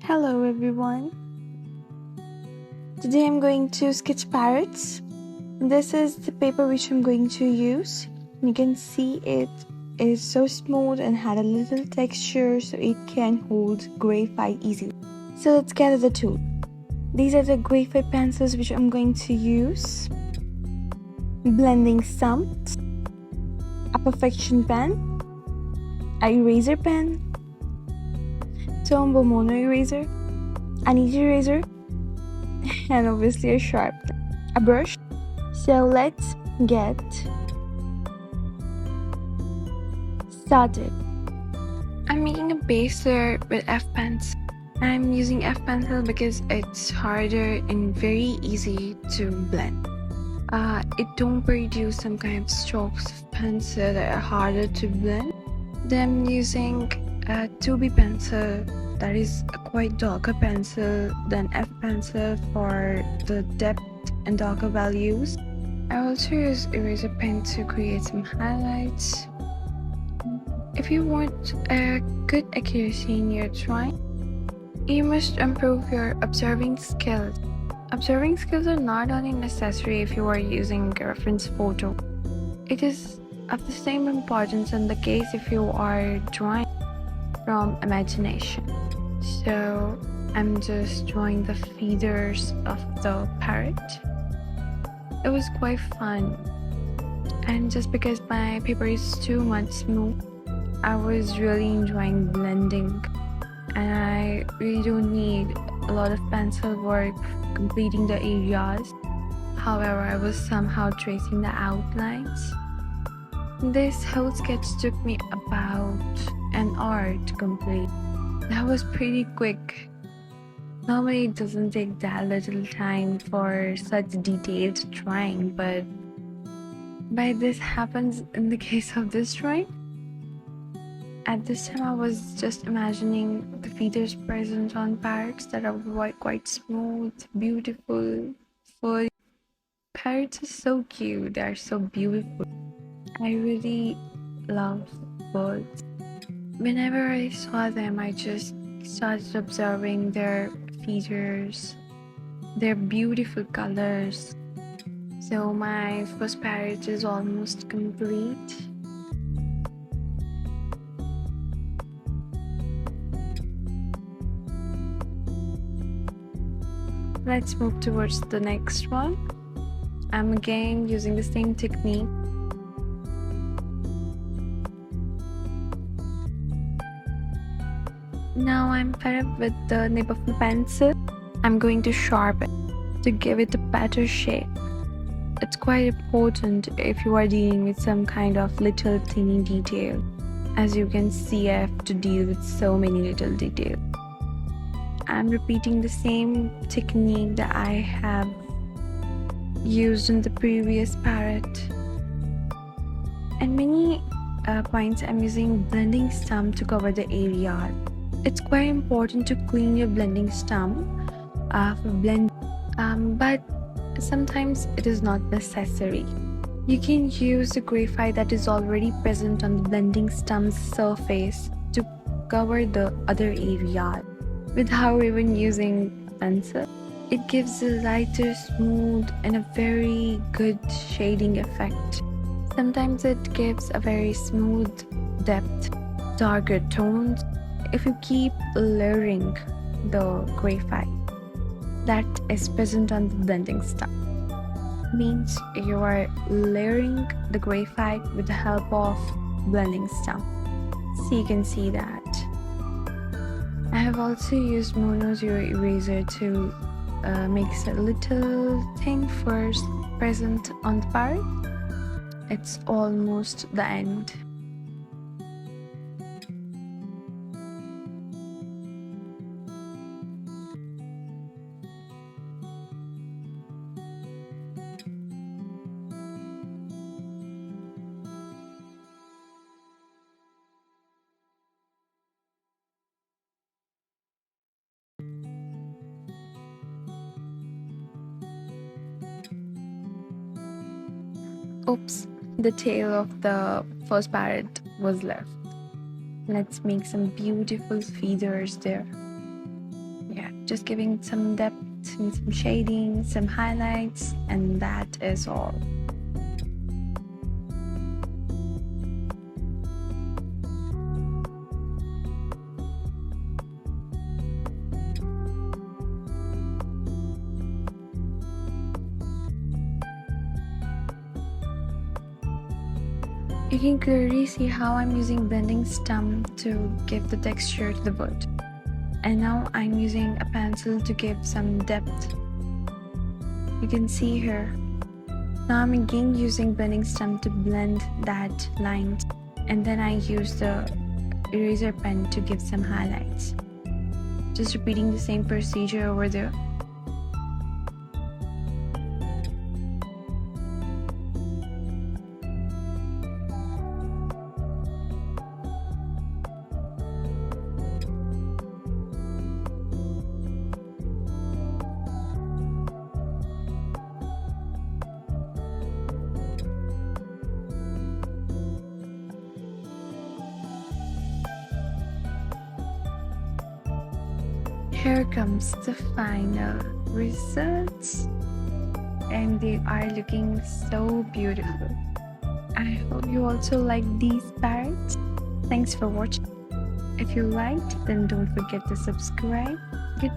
Hello everyone. Today I'm going to sketch parrots. This is the paper which I'm going to use. You can see it is so smooth and had a little texture so it can hold graphite easily. So let's gather the tool. These are the graphite pencils which I'm going to use. Blending stump, a perfection pen, a eraser pen, Tombow mono eraser, an easy eraser, and obviously a sharp pen, a brush. So let's get started. I'm making a base layer with F pencil. I'm using F pencil because it's harder and very easy to blend. It don't produce some kind of strokes of pencil that are harder to blend. Then I'm using a 2B pencil, that is a quite darker pencil than F pencil for the depth and darker values. I also use eraser pen to create some highlights. If you want a good accuracy in your drawing, you must improve your observing skills. Observing skills are not only necessary if you are using a reference photo. It is of the same importance in the case if you are drawing from imagination. So I'm just drawing the feathers of the parrot. It was quite fun, and just because my paper is too much smooth, I was really enjoying blending, and I really don't need a lot of pencil work completing the areas. However, I was somehow tracing the outlines. This whole sketch took me about an hour to complete. That was pretty quick. Normally it doesn't take that little time for such detailed drawing, but this happens in the case of this drawing. At this time I was just imagining the feathers present on parrots that are quite smooth, beautiful, full. Parrots are so cute, they are so beautiful. I really love birds. Whenever I saw them, I just started observing their features, their beautiful colors. So my first parrot is almost complete. Let's move towards the next one. I'm again using the same technique. Now I'm fed up with the nib of the pencil. I'm going to sharpen to give it a better shape. It's quite important if you are dealing with some kind of little teeny detail. As you can see, I have to deal with so many little details. I'm repeating the same technique that I have used in the previous parrot. At many points, I'm using blending stump to cover the area. It's quite important to clean your blending stump for blend, but sometimes it is not necessary. You can use the graphite that is already present on the blending stump's surface to cover the other area without even using pencil. It gives a lighter, smooth, and a very good shading effect. Sometimes it gives a very smooth depth, darker tones. If you keep layering the graphite that is present on the blending stump, means you are layering the graphite with the help of blending stump. So you can see that. I have also used mono zero eraser to make a little thing first present on the parrot. It's almost the end. Oops, the tail of the first parrot was left. Let's make some beautiful feathers there. just giving some depth and some shading, some highlights, and that is all. You can clearly see how I'm using blending stump to give the texture to the wood. And now I'm using a pencil to give some depth. You can see here. Now I'm again using blending stump to blend that line. And then I use the eraser pen to give some highlights. Just repeating the same procedure over there. Here comes the final results, and they are looking so beautiful. I hope you also like these parrots. Thanks for watching. If you liked, then don't forget to subscribe. Goodbye.